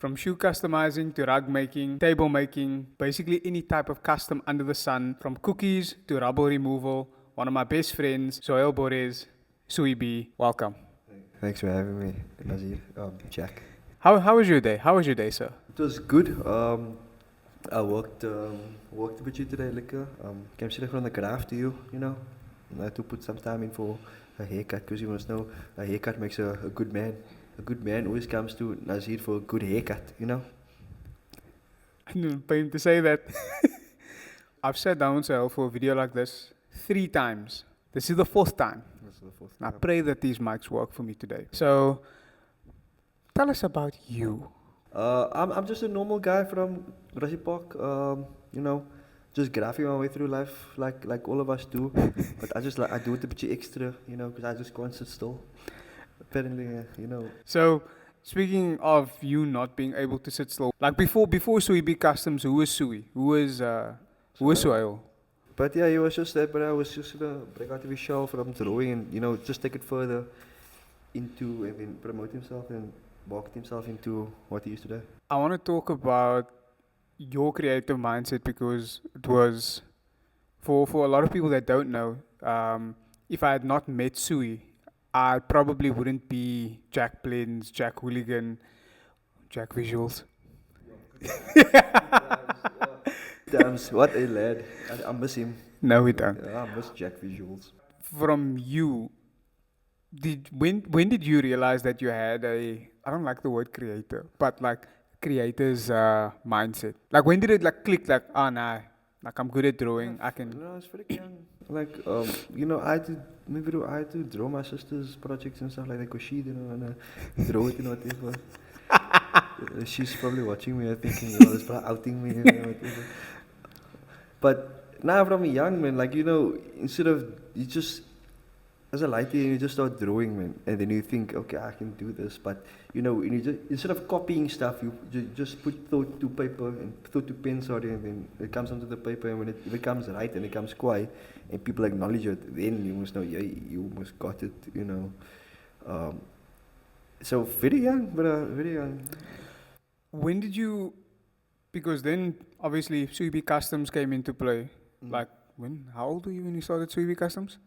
From shoe customizing to rug making, table making, basically any type of custom under the sun, from cookies to rubble removal. One of my best friends, Suhail B'S Suhi B. Welcome. Thanks for having me, Nazir. Jack. How was your day? How was your day, sir? It was good. I worked a bit today, lekker. Came straight from the craft to you, you know. I had to put some time in for a haircut because you must know a haircut makes a good man. A good man always comes to Nazir for a good haircut, you know. I didn't pay him to say that. I've sat down with Suhail for a video like this 3 times. This is the 4th time. That's the fourth And I time. pray that these mics work for me today. So, tell us about you. I'm just a normal guy from Grassy Park. You know, just graphing my way through life like all of us do. But I do it a bit extra, you know, because I just can't sit still. Apparently, you know. So, speaking of you not being able to sit still, like before Suhi B Customs, who was Suhi? Who was Suhail? But yeah, he was just there, but I was just gonna break out of his shell from drawing and, you know, just take it further into and then promote himself and market himself into what he is today. I want to talk about your creative mindset because it was, for a lot of people that don't know, if I had not met Suhi, I probably wouldn't be Jack Blends, Jack Hooligan, Jack Visuals. Damn, what a lad. I miss him. No, we don't. Yeah, I miss Jack Visuals. From you, when did you realize that you had I don't like the word creator, but like creator's mindset? Like when did it like click? Like, oh nah, like I'm good at drawing. I can. No, I was very young. Like, you know, I had to draw my sister's projects and stuff like that because she didn't want to draw it and whatever. She's probably watching me and thinking, you know, it's probably outing me and whatever. But now from a young man, like, you know, instead of, you just, as a lighter, you just start drawing, man. And then you think, okay, I can do this. But, you know, instead of copying stuff, you just put thought to paper and thought to pen, sorry, and then it comes onto the paper. And when it becomes right and it becomes quiet and people acknowledge it, then you must know, yeah, you almost got it, you know. So very young, but very young. When did you? Because then obviously Suhi B Customs came into play. Like when? How old were you when you started Suhi B Customs?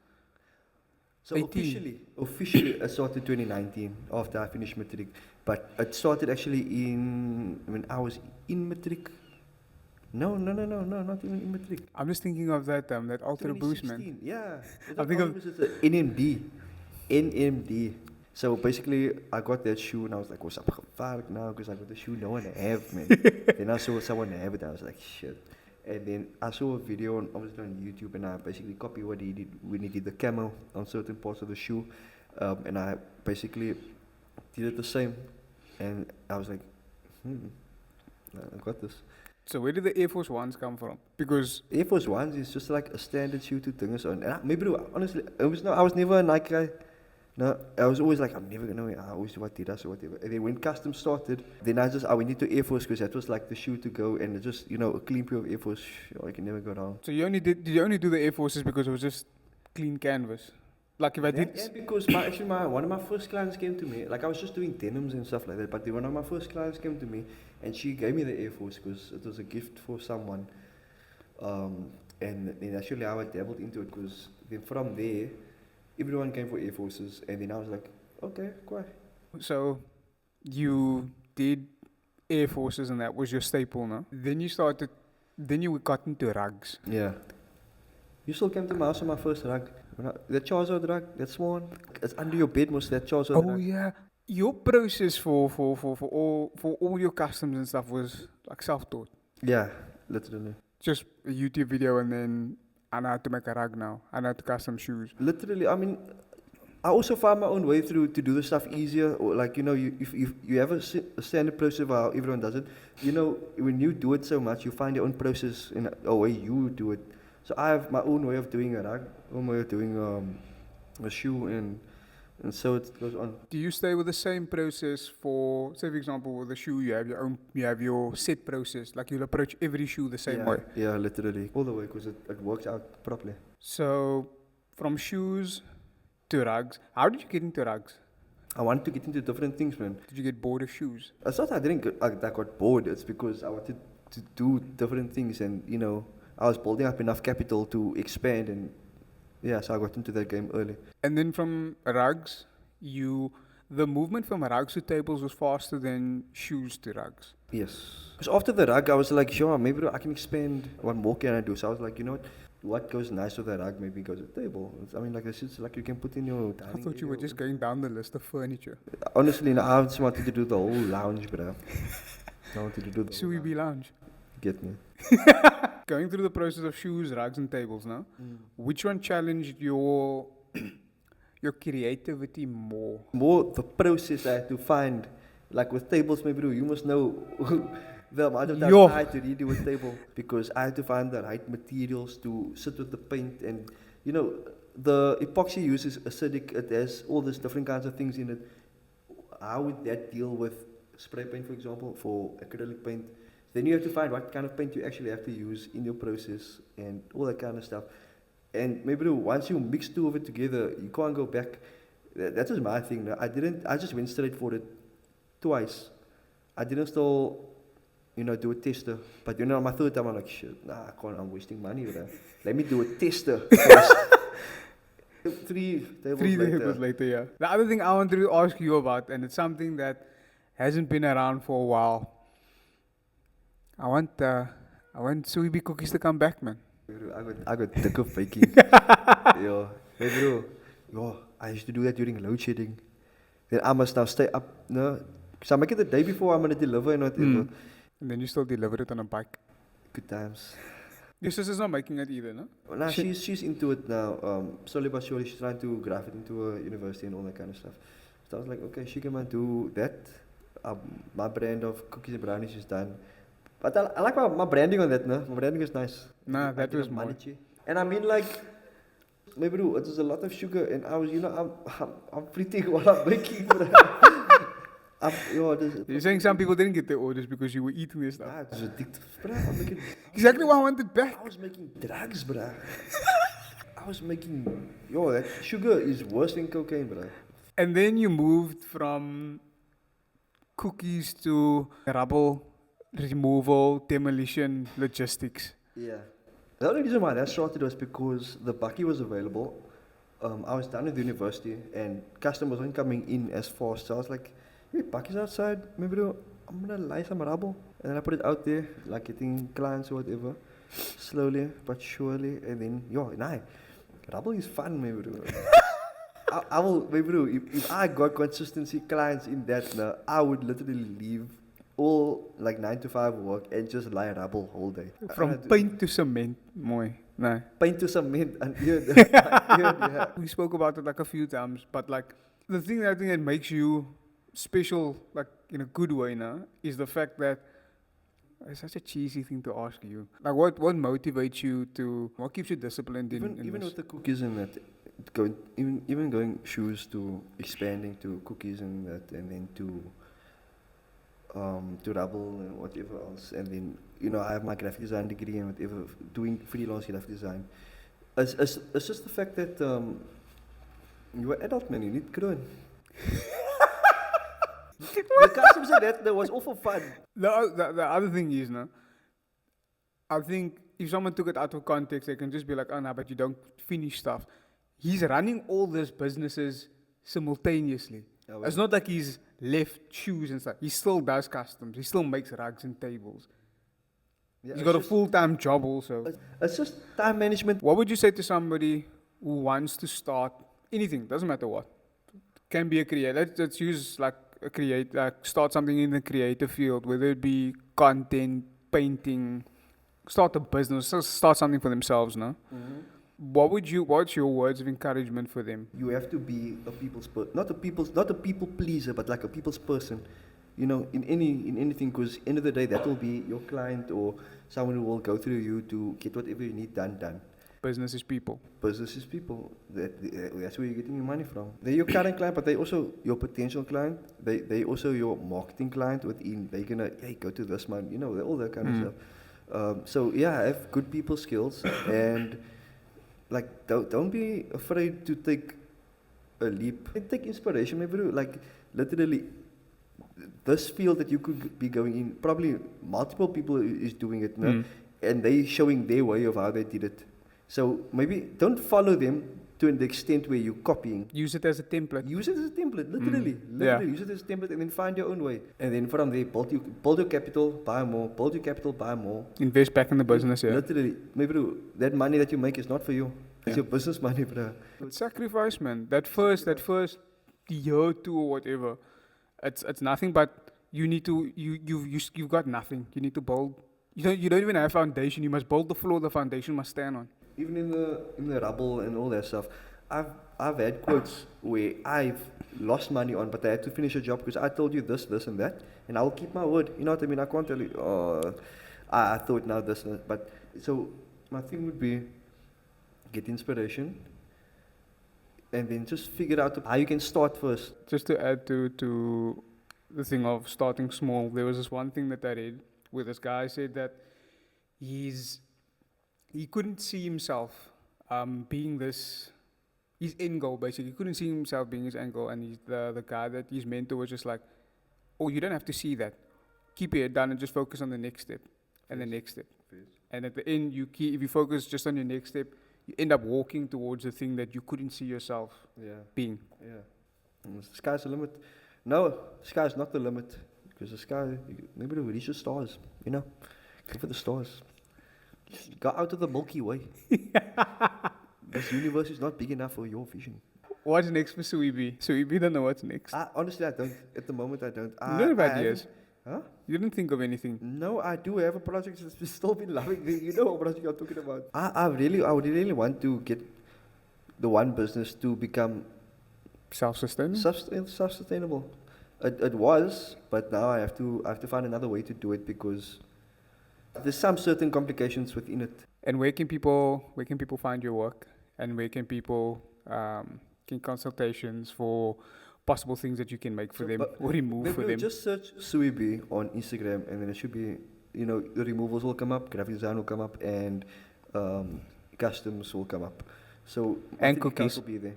So 18. officially I started 2019 after I finished matric. But it started actually when I was in matric. No, not even in matric. I'm just thinking of that Ultra Boost, man. 2016, yeah. I think of- It's a NMD. So basically, I got that shoe and I was like, what's up, gevaarlijk now? Because I got the shoe no one have, man. Then I saw someone have it, I was like, shit. And then I saw a video obviously on YouTube and I basically copied what he did when he did the camo on certain parts of the shoe. And I basically did it the same. And I was like, I got this. So where did the Air Force Ones come from? Because Air Force Ones is just like a standard shoe to things on. And honestly, I was never a Nike guy. No, I was always like, I'm never gonna wear. I always do Adidas or whatever. And then when custom started, then I went into Air Force because that was like the shoe to go, and it just, you know, a clean pair of Air Force, I can never go wrong. so did you only do the Air Forces because it was just clean canvas? Like if I did. Yeah, because one of my first clients came to me. Like I was just doing denims and stuff like that, but then one of my first clients came to me, and she gave me the Air Force because it was a gift for someone. And then actually I dabbled into it because then from there, everyone came for Air Forces, and then I was like, okay, cool. So you did Air Forces and that was your staple, no? Then you got into rugs. Yeah. You still came to my house on my first rug. That Charizard rug, that small one, it's under your bed, most that Charizard Oh rug. yeah. Your process for all your customs and stuff was like self-taught. Yeah, literally. Just a YouTube video and then I know how to make a rug now. I know how to custom shoes. Literally, I mean, I also found my own way through to do the stuff easier. Or like, you know, if you have a standard process of how everyone does it, you know, when you do it so much, you find your own process in a way you do it. So I have my own way of doing a rug, own way of doing a shoe, and so it goes on. Do you stay with the same process for, say for example, with a shoe, you have your set process, like you'll approach every shoe the same way? Yeah, literally. All the way, because it works out properly. So, from shoes to rugs, how did you get into rugs? I wanted to get into different things, man. Did you get bored of shoes? It's not that I got bored. It's because I wanted to do different things, and I was building up enough capital to expand, and yeah, so I got into that game early. And then from rugs, the movement from rugs to tables was faster than shoes to rugs. Yes. Because after the rug, I was like, sure, maybe I can expand. What more can I do? So I was like, you know what goes nice with the rug maybe goes to the table. I mean, like this is like you can put in your dining I thought you were just going down the list of furniture. Honestly, no, I just wanted to do the whole lounge, bro. I wanted to do the Suhi B lounge. Get me. Going through the process of shoes, rugs, and tables now, which one challenged your creativity more? More the process I had to find. Like with tables, maybe you must know the amount of time I had to redo a table because I had to find the right materials to sit with the paint. And, the epoxy uses acidic, it has all these different kinds of things in it. How would that deal with spray paint, for example, for acrylic paint? Then you have to find what kind of paint you actually have to use in your process and all that kind of stuff. And maybe once you mix two of it together, you can't go back. That was my thing. I just went straight for it twice. I didn't still, do a tester. But on my third time, I'm like, shit, nah, I can't, I'm wasting money with that. Let me do a tester first. Three tables later, yeah. The other thing I wanted to ask you about, and it's something that hasn't been around for a while. I want Suhi B cookies to come back, man. I got thick of baking. Yo, hey bro, I used to do that during load shedding. Then I must now stay up, no? So I make it the day before I'm gonna deliver and whatever. And then you still deliver it on a bike. Good times. Your sister's not making it either, no? Nah, she's into it now. Slowly but surely, she's trying to graft it into a university and all that kind of stuff. So I was like, okay, she can do that. My brand of cookies and brownies is done. But I like my branding on that, no? My branding is nice. Nah, that was more. And I mean, like, maybe it was a lot of sugar, and I was, I'm pretty while I'm making. You're saying some people didn't get their orders because you were eating this stuff? Nah, it was addictive, bro. Exactly what I wanted back. I was making drugs, bro. I was making, that sugar is worse than cocaine, bro. And then you moved from cookies to rubble removal, demolition, logistics. Yeah. The only reason why that started was because the bucky was available. I was done with university and customers weren't coming in as fast. So I was like, hey, bucky's outside. Maybe I'm going to lay some rubble. And then I put it out there, like getting clients or whatever. Slowly but surely. And then, rubble is fun, maybe. I will, maybe, if I got consistency clients in that, now, I would literally leave all like 9 to 5 work and just lie rubble all day. From paint to cement, mooi. No. Paint to cement and We spoke about it like a few times, but like the thing I think that makes you special, like in a good way now, is the fact that it's such a cheesy thing to ask you. Like what motivates you what keeps you disciplined even with the cookies and that, even going shoes to expanding to cookies and that, and then to rubble and whatever else, and then I have my graphic design degree and whatever, doing freelance graphic design. It's just the fact that you're an adult, man. You need grown. The customs of that was all for fun. The other thing is, I think if someone took it out of context, they can just be like, oh no, but you don't finish stuff. He's running all these businesses simultaneously. Oh, well. It's not like he's left shoes and stuff. He still does customs. He still makes rugs and tables. Yeah, he's got a full-time job also. It's just time management. What would you say to somebody who wants to start anything? Doesn't matter what. Can be a creator. Let's use start something in the creative field, whether it be content, painting, start a business, start something for themselves, no? Mm-hmm. What's your words of encouragement for them? You have to be a not a people pleaser, but like a people's person. In anything, because end of the day, that will be your client or someone who will go through you to get whatever you need done. Business is people. Business is people. That's where you're getting your money from. They're your current client, but they also your potential client. They also your marketing client within. They're gonna, hey, go to this man, all that kind of stuff. So yeah, have good people skills and like don't be afraid to take a leap. And take inspiration, maybe like literally this field that you could be going in, probably multiple people is doing it now, and they showing their way of how they did it. So maybe don't follow them to the extent where you're copying. Use it as a template. Use it as a template, literally. Yeah. Use it as a template and then find your own way. And then from there, build your capital, buy more, build your capital, buy more. Invest back in the business, yeah. Literally, maybe that money that you make is not for you. It's your business money, bro. It's sacrifice, man. That first year or two or whatever, it's nothing but you need to you've got nothing. You need to build. You don't even have foundation. You must build the floor. The foundation must stand on. Even in the rubble and all that stuff, I've had quotes where I've lost money on, but I had to finish a job because I told you this, and that, and I'll keep my word. You know what I mean? I can't tell you. I thought now this, but so my thing would be get inspiration, and then just figure out how you can start first. Just to add to the thing of starting small, there was this one thing that I read where this guy said that he couldn't see himself being his end goal, basically. He couldn't see himself being his end goal, and the guy that his mentor was just like, oh, you don't have to see that. Keep your head down and just focus on the next step and the next step. And at the end, if you focus just on your next step, you end up walking towards the thing that you couldn't see yourself being. Yeah. And the sky's the limit. No, the sky's not the limit. Because the sky, maybe will reach the stars, you know. Go for the stars. Just go out of the Milky Way. This universe is not big enough for your vision. What's next for Suhi B? Suhi B don't know what's next. Honestly, I don't. At the moment, I don't. You don't have ideas? Huh? You didn't think of anything? No, I do have a project that's still been loving. You know what project I'm talking about. I really want to get the one business to become self-sustainable. Self-sustainable. It was, but now I have to find another way to do it because there's some certain complications within it. And where can people find your work? And where can people get consultations for possible things that you can make for them or remove for them? Just search Suhi B on Instagram, and then it should be, the removals will come up, graphic design will come up, and customs will come up. So and cookies will be there.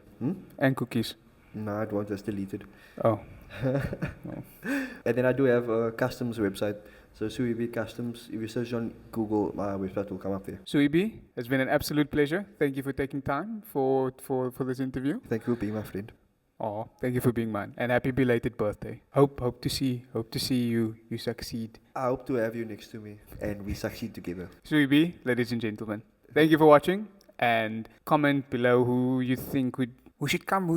And cookies. No, it won't. That's deleted. Oh. And then I do have a customs website. So Suhi B Customs. If you search on Google, my website will come up there. Suhi B, it's been an absolute pleasure. Thank you for taking time for this interview. Thank you for being my friend. Oh, thank you for being mine, and happy belated birthday. Hope to see you succeed. I hope to have you next to me and we succeed together. Suhi B, ladies and gentlemen, thank you for watching, and comment below who you think who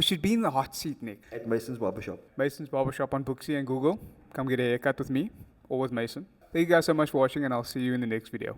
should be in the hot seat next. At Mason's Barbershop. Mason's Barbershop on Booksy and Google. Come get a haircut with me or with Mason. Thank you guys so much for watching, and I'll see you in the next video.